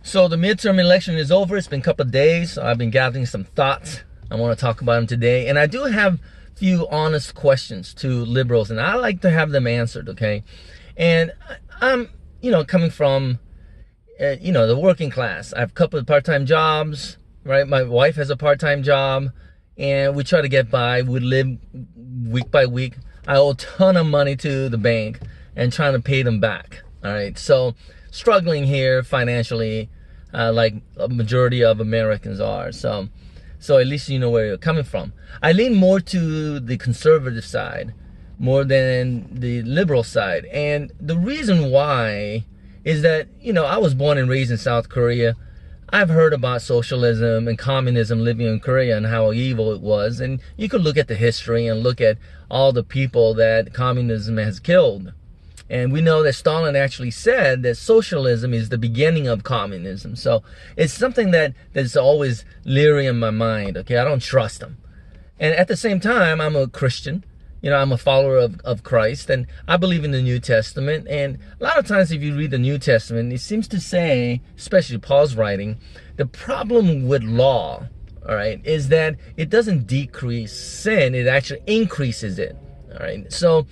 So the midterm election is over. It's been a couple of days. So I've been gathering some thoughts. I want to talk about them today. And I do have a few honest questions to liberals, and I like to have them answered, okay? And I'm, coming from, the working class. I have a couple of part-time jobs, right? My wife has a part-time job, and we try to get by. We live week by week. I owe a ton of money to the bank and trying to pay them back, all right? So struggling here financially, like a majority of Americans are. So at least you know where you're coming from. I lean more to the conservative side more than the liberal side. And the reason why is that, I was born and raised in South Korea. I've heard about socialism and communism living in Korea and how evil it was. And you could look at the history and look at all the people that communism has killed. And we know that Stalin actually said that socialism is the beginning of communism. So it's something that's always leery in my mind, okay? I don't trust them. And at the same time, I'm a Christian. I'm a follower of Christ, and I believe in the New Testament. And a lot of times if you read the New Testament, it seems to say, especially Paul's writing, the problem with law, all right, is that it doesn't decrease sin, it actually increases it, all right? So,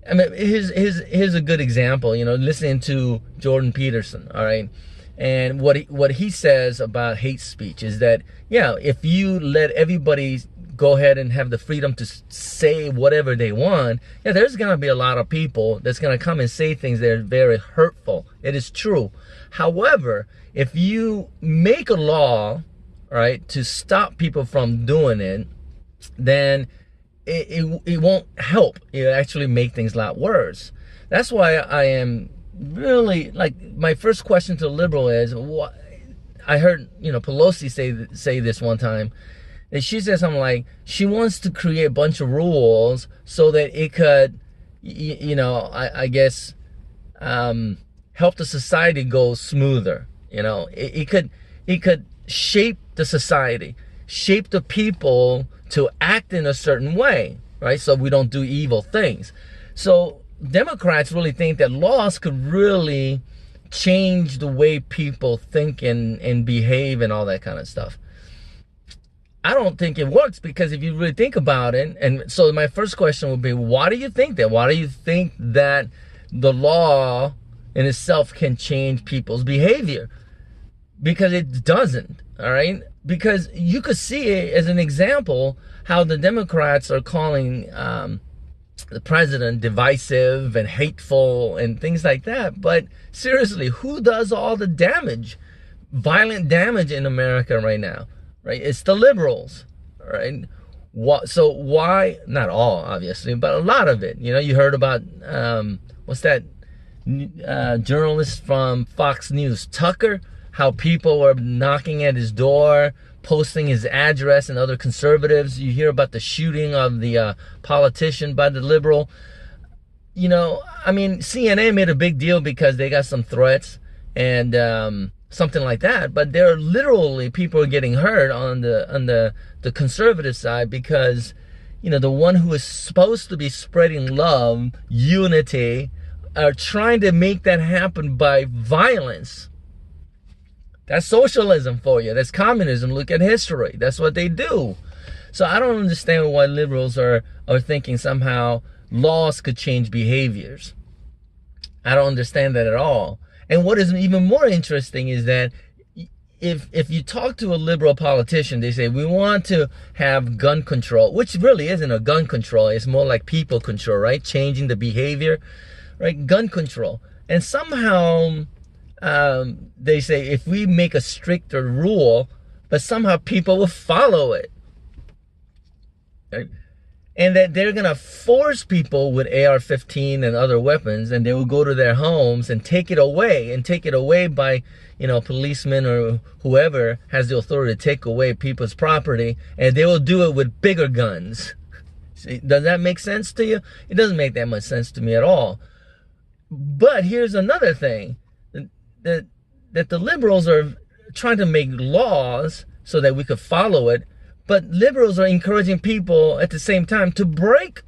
I mean, here's a good example, listening to Jordan Peterson, all right? And what he says about hate speech is that, if you let everybody go ahead and have the freedom to say whatever they want, there's going to be a lot of people that's going to come and say things that are very hurtful. It is true. However, if you make a law, right, to stop people from doing it, then it won't help. It'll actually make things a lot worse. That's why I am really, my first question to the liberal is, what I heard, Pelosi say this one time, that she said something like, she wants to create a bunch of rules so that it could, I guess, help the society go smoother. It could shape the society, shape the people to act in a certain way, right? So we don't do evil things. So Democrats really think that laws could really change the way people think and behave and all that kind of stuff. I don't think it works, because if you really think about it, and so my first question would be, why do you think that? Why do you think that the law in itself can change people's behavior? Because it doesn't, all right? Because you could see it as an example how the Democrats are calling the president divisive and hateful and things like that. But seriously, who does all the damage, violent damage in America right now? Right? It's the liberals, right? So why, not all, obviously, but a lot of it. You heard about, what's that journalist from Fox News, Tucker, how people were knocking at his door, posting his address, and other conservatives. You hear about the shooting of the politician by the liberal. CNN made a big deal because they got some threats and something like that, but there are literally people getting hurt on the conservative side because the one who is supposed to be spreading love, unity, are trying to make that happen by violence. That's socialism for you. That's communism. Look at history. That's what they do. So I don't understand why liberals are thinking somehow laws could change behaviors. I don't understand that at all. And what is even more interesting is that if you talk to a liberal politician, they say, we want to have gun control, which really isn't a gun control. It's more like people control, right? Changing the behavior, right? Gun control. And somehow they say, if we make a stricter rule, but somehow people will follow it. Right? And that they're going to force people with AR-15 and other weapons, and they will go to their homes and take it away by, policemen or whoever has the authority to take away people's property, and they will do it with bigger guns. See, does that make sense to you? It doesn't make that much sense to me at all. But here's another thing, that the liberals are trying to make laws so that we could follow it, but liberals are encouraging people at the same time to break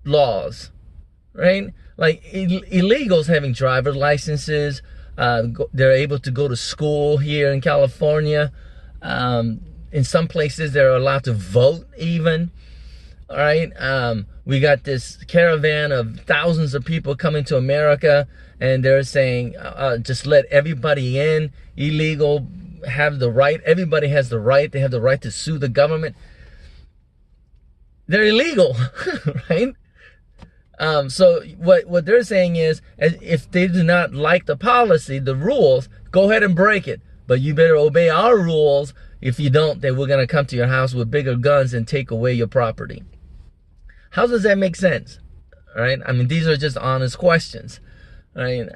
laws, right? Like illegals having driver's licenses, They're able to go to school here in California. In some places, they're allowed to vote even. All right. We got this caravan of thousands of people coming to America, and they're saying, just let everybody in. Illegal have the right. Everybody has the right. They have the right to sue the government. They're illegal, right? So what they're saying is, if they do not like the policy, the rules, go ahead and break it. But you better obey our rules. If you don't, then we're going to come to your house with bigger guns and take away your property. How does that make sense? All right. I mean, these are just honest questions. Right.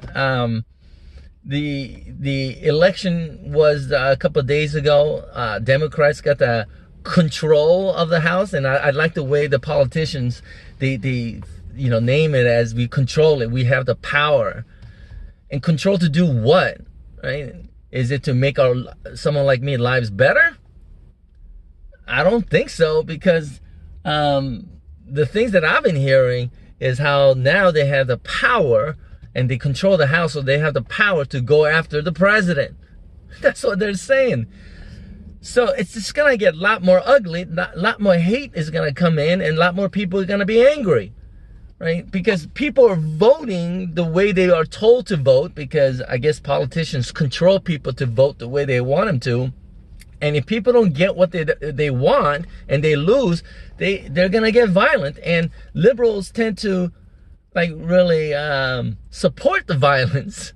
The election was a couple of days ago. Democrats got the control of the House, and I like the way the politicians they name it as we control it. We have the power. And control to do what? Right? Is it to make someone like me lives better? I don't think so, because the things that I've been hearing is how now they have the power and they control the House, so they have the power to go after the president. That's what they're saying. So it's just going to get a lot more ugly. A lot more hate is going to come in, and a lot more people are going to be angry. Right? Because people are voting the way they are told to vote, because I guess politicians control people to vote the way they want them to. And if people don't get what they want and they lose, they're going to get violent. And liberals tend to really support the violence,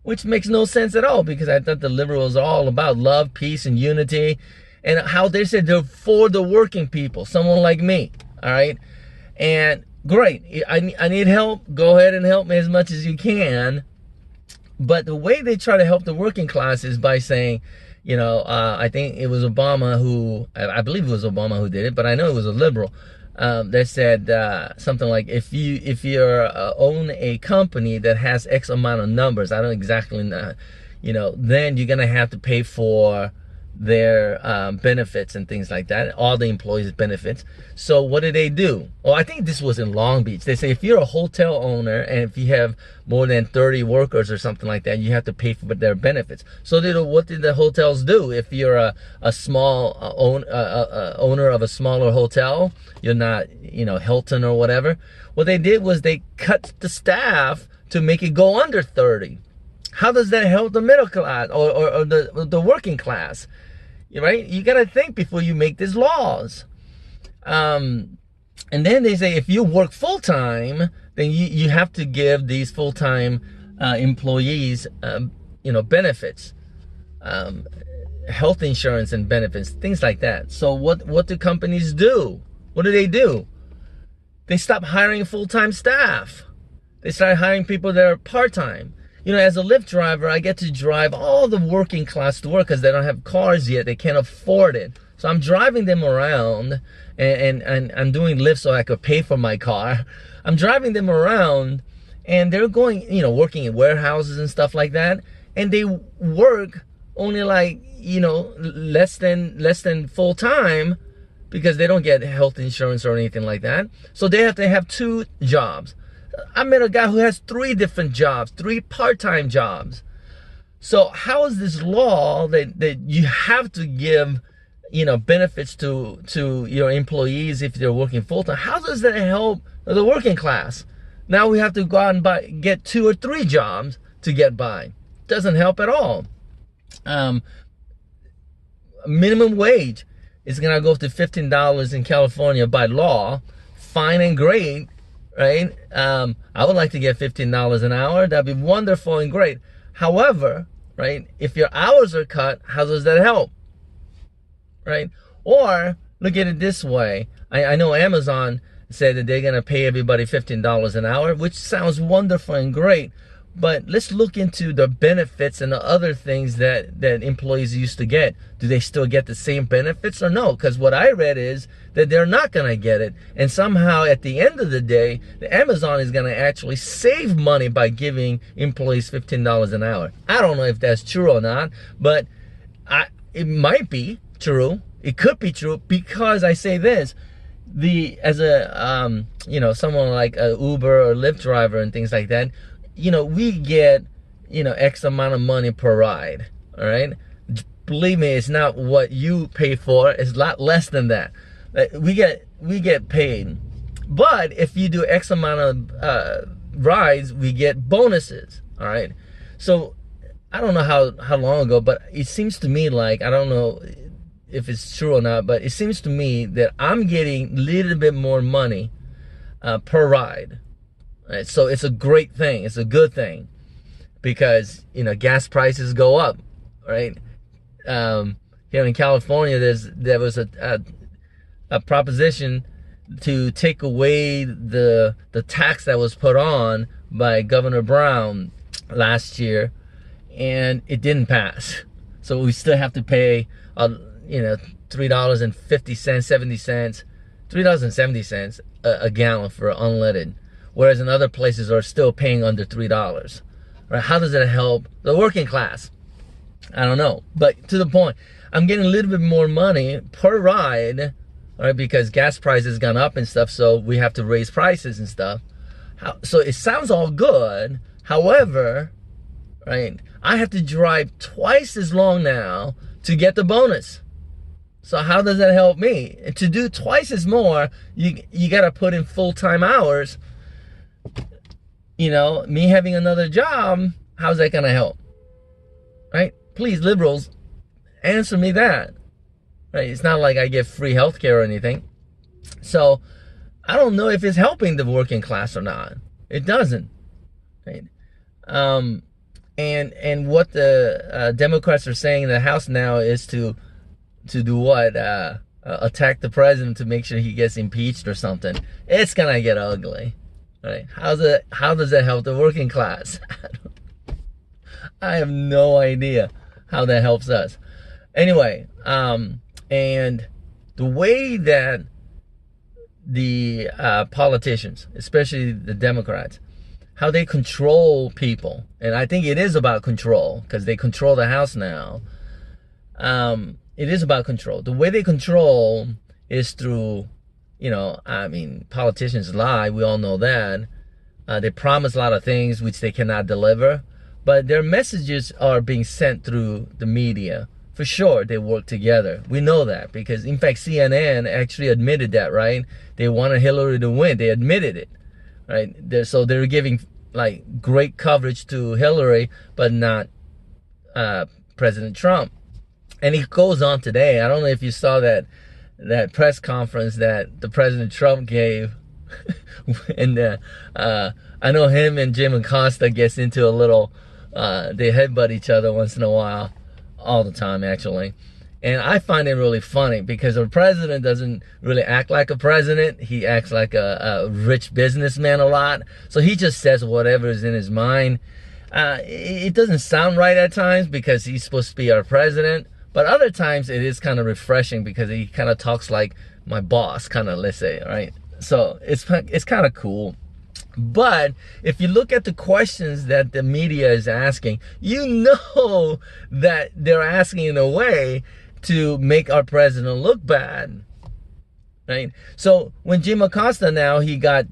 which makes no sense at all, because I thought the liberals are all about love, peace, and unity, and how they said they're for the working people, someone like me. All right. And great. I need help. Go ahead and help me as much as you can. But the way they try to help the working class is by saying, I think it was Obama I believe it was Obama who did it, but I know it was a liberal that said something like, if you own a company that has X amount of numbers, I don't exactly know, then you're gonna have to pay for their benefits and things like that, all the employees' benefits. So what do they do? Well, I think this was in Long Beach. They say if you're a hotel owner and if you have more than 30 workers or something like that, you have to pay for their benefits. So what did the hotels do? If you're a small owner of a smaller hotel, you're not, Hilton or whatever. What they did was they cut the staff to make it go under 30. How does that help the middle class or the working class? Right? You got to think before you make these laws. And then they say if you work full-time, then you have to give these full-time employees, benefits, health insurance and benefits, things like that. So what do companies do? What do? They stop hiring full-time staff. They start hiring people that are part-time. As a Lyft driver, I get to drive all the working class to work because they don't have cars yet. They can't afford it. So I'm driving them around, and I'm doing Lyft so I could pay for my car. I'm driving them around, and they're going, working in warehouses and stuff like that. And they work only less than full time, because they don't get health insurance or anything like that. So they have to have 2 jobs. I met a guy who has 3 different jobs, 3 part-time jobs. So how is this law that you have to give, benefits to your employees if they're working full-time? How does that help the working class? Now we have to go out and get 2 or 3 jobs to get by. Doesn't help at all. Minimum wage is going to go to $15 in California by law. Fine and great. Right? I would like to get $15 an hour. That'd be wonderful and great. However, right, if your hours are cut, how does that help? Right? Or look at it this way. I know Amazon said that they're going to pay everybody $15 an hour, which sounds wonderful and great. But let's look into the benefits and the other things that employees used to get. Do they still get the same benefits or no? Because what I read is that they're not going to get it. And somehow at the end of the day, the Amazon is going to actually save money by giving employees $15 an hour. I don't know if that's true or not, but it might be true. It could be true, because I say this. As a someone like a Uber or Lyft driver and things like that, we get X amount of money per ride. All right. Believe me, it's not what you pay for. It's a lot less than that. We get paid. But if you do X amount of rides, we get bonuses. All right. So I don't know how long ago, but it seems to me like, I don't know if it's true or not, but it seems to me that I'm getting a little bit more money per ride. Right? So it's a great thing. It's a good thing because, gas prices go up, right? Here in California, there was a proposition to take away the tax that was put on by Governor Brown last year, and it didn't pass. So we still have to pay, $3.50, 70 cents, $3.70 a gallon for unleaded, whereas in other places are still paying under $3. Right? How does that help the working class? I don't know, but to the point, I'm getting a little bit more money per ride, right? Because gas prices gone up and stuff, so we have to raise prices and stuff. So it sounds all good. However, right, I have to drive twice as long now to get the bonus. So how does that help me? And to do twice as more, you got to put in full-time hours. Me having another job, how's that going to help? Right? Please, liberals, answer me that. Right? It's not like I get free healthcare or anything. So I don't know if it's helping the working class or not. It doesn't. Right? And what the Democrats are saying in the House now is to do what? Attack the president to make sure he gets impeached or something. It's gonna get ugly. Right? How does that help the working class? I have no idea how that helps us. Anyway, and the way that the politicians, especially the Democrats, how they control people, and I think it is about control because they control the House now. It is about control. The way they control is through, politicians lie. We all know that. They promise a lot of things which they cannot deliver. But their messages are being sent through the media. For sure, they work together. We know that because, in fact, CNN actually admitted that, right? They wanted Hillary to win. They admitted it, right? So they're giving, great coverage to Hillary, but not President Trump. And it goes on today. I don't know if you saw that press conference that the President Trump gave. And I know him and Jim Acosta gets into a little, they headbutt each other once in a while, all the time actually. And I find it really funny because the president doesn't really act like a president. He acts like a rich businessman a lot. So he just says whatever is in his mind. It doesn't sound right at times because he's supposed to be our president. But other times it is kind of refreshing because he kind of talks like my boss, kind of, let's say, right? So it's kind of cool. But if you look at the questions that the media is asking, you know that they're asking in a way to make our president look bad, right? So when Jim Acosta now, he got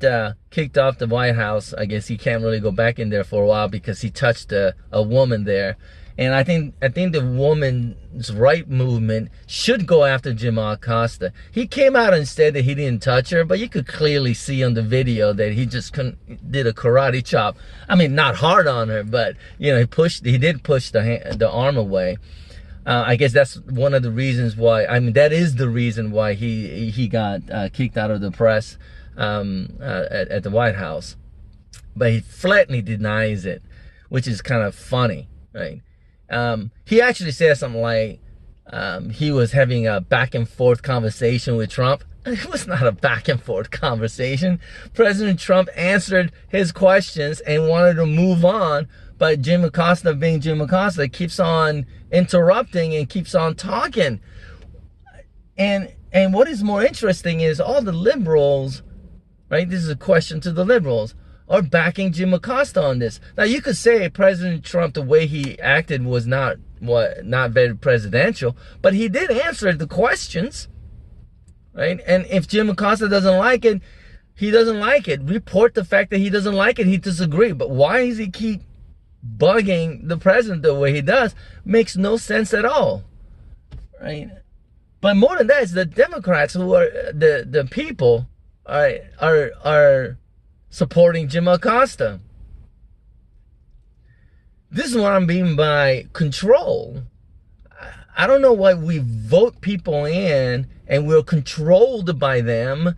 kicked off the White House. I guess he can't really go back in there for a while because he touched a woman there. And I think the woman's right movement should go after Jim Acosta. He came out and said that he didn't touch her, but you could clearly see on the video that he just did a karate chop. I mean, not hard on her, but he did push the arm away. I guess that's one of the reasons why. I mean, that is the reason why he got kicked out of the press at the White House. But he flatly denies it, which is kind of funny, right? He actually said something like he was having a back and forth conversation with Trump. It was not a back and forth conversation. President Trump answered his questions and wanted to move on, but Jim Acosta, being Jim Acosta, keeps on interrupting and keeps on talking. And what is more interesting is all the liberals, right? This is a question to the liberals, are backing Jim Acosta on this. Now you could say President Trump, the way he acted was not very presidential, but he did answer the questions, right? And if Jim Acosta doesn't like it, he doesn't like it. Report the fact that he doesn't like it. He disagrees. But why does he keep bugging the president the way he does makes no sense at all, right? But more than that, it's the Democrats who are the people are supporting Jim Acosta. This is what I mean by control. I don't know why we vote people in and we're controlled by them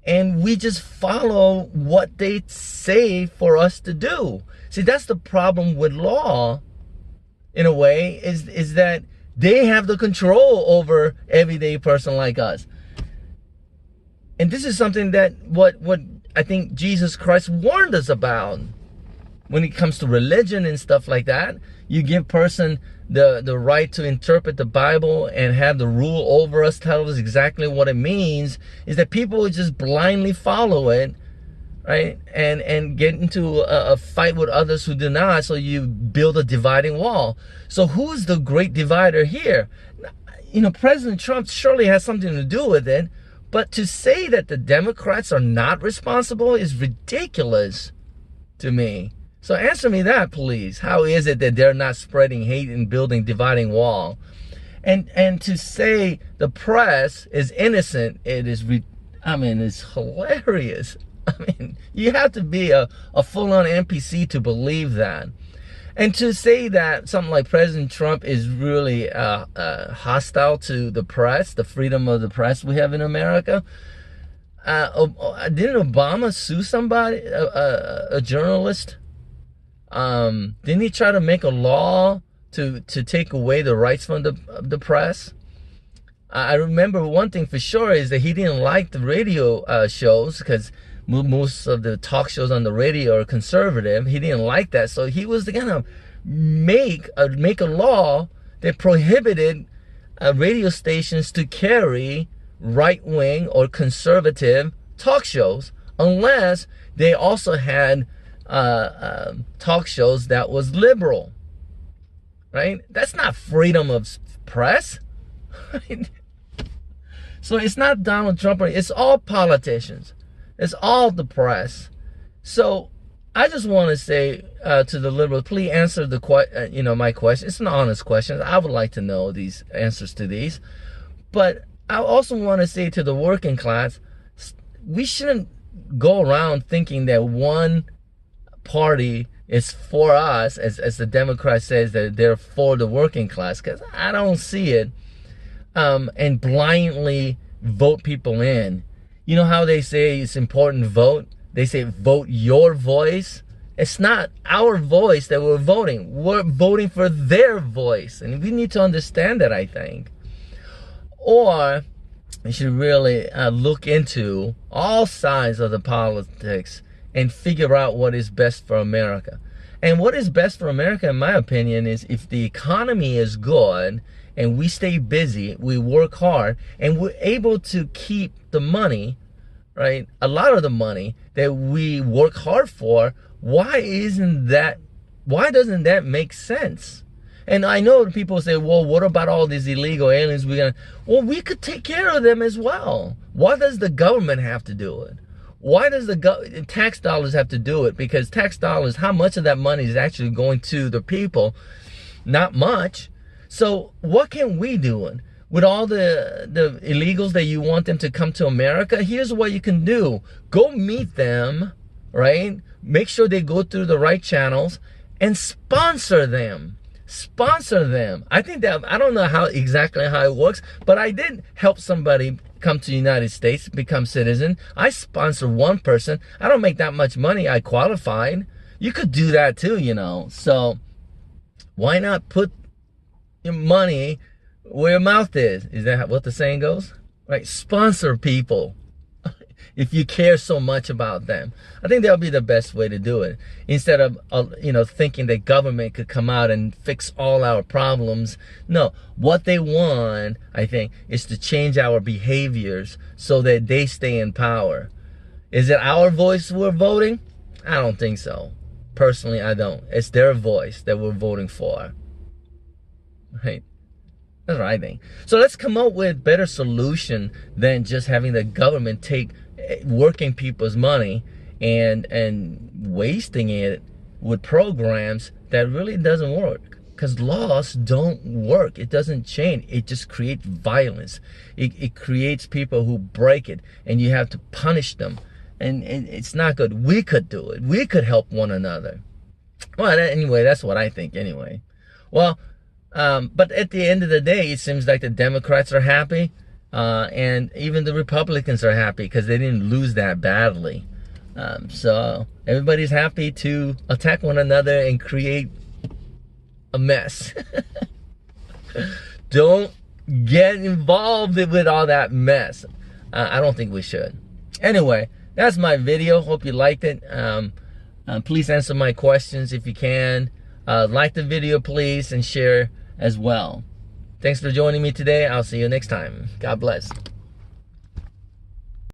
and we just follow what they say for us to do. See, that's the problem with law, in a way, is that they have the control over everyday person like us. And this is something that what I think Jesus Christ warned us about. When it comes to religion and stuff like that, you give person the right to interpret the Bible and have the rule over us, tell us exactly what it means, is that people would just blindly follow it, right? And get into a fight with others who do not, so you build a dividing wall. So who's the great divider here? You know, President Trump surely has something to do with it, but to say that the Democrats are not responsible is ridiculous to me. So answer me that, please. How is it that they're not spreading hate and building dividing wall? And to say the press is innocent, it's hilarious. I mean, you have to be a full-on NPC to believe that. And to say that something like President Trump is really hostile to the press, the freedom of the press we have in America. Didn't Obama sue somebody, a journalist? Didn't he try to make a law to take away the rights from the press? I remember one thing for sure is that he didn't like the radio shows, because most of the talk shows on the radio are conservative. He didn't like that, so he was gonna make a law that prohibited radio stations to carry right-wing or conservative talk shows unless they also had talk shows that was liberal, right? That's not freedom of press. Right? So it's not Donald Trump, it's all politicians, it's all the press. So I just want to say to the liberals, please answer my question. It's an honest question. I would like to know these answers to these. But I also want to say to the working class, we shouldn't go around thinking that one party is for us, as the Democrat says that they're for the working class, because I don't see it, and blindly vote people in. You know how they say it's important to vote? They say vote your voice. It's not our voice that we're voting. We're voting for their voice, and we need to understand that, I think. Or we should really look into all sides of the politics and figure out what is best for America. And what is best for America, in my opinion, is if the economy is good and we stay busy, we work hard, and we're able to keep the money, right? A lot of the money that we work hard for, why doesn't that make sense? And I know people say, well, what about all these illegal aliens? Well, we could take care of them as well. Why does the government have to do it? Why does the tax dollars have to do it? Because tax dollars, how much of that money is actually going to the people? Not much. So what can we do? With all the illegals that you want them to come to America, here's what you can do. Go meet them, right? Make sure they go through the right channels and sponsor them. Sponsor them. I think that, I don't know exactly how it works, but I did help somebody come to the United States, become citizen. I sponsor one person. I don't make that much money. I qualified. You could do that too, you know. So why not put your money where your mouth is? Is that what the saying goes? Right? Sponsor people if you care so much about them. I think that'll be the best way to do it. Instead of, thinking that government could come out and fix all our problems. No, what they want, I think, is to change our behaviors so that they stay in power. Is it our voice we're voting? I don't think so. Personally, I don't. It's their voice that we're voting for. Right? That's what I think. So let's come up with a better solution than just having the government take working people's money and wasting it with programs that really doesn't work. Because laws don't work. It doesn't change. It just creates violence. It creates people who break it, and you have to punish them. And it's not good. We could do it. We could help one another. Well, anyway, that's what I think anyway. Well, but at the end of the day, it seems like the Democrats are happy. And even the Republicans are happy because they didn't lose that badly. So everybody's happy to attack one another and create a mess. Don't get involved with all that mess. I don't think we should. Anyway, that's my video. Hope you liked it. Please answer my questions if you can. Like the video, please, and share as well. Thanks for joining me today. I'll see you next time. God bless.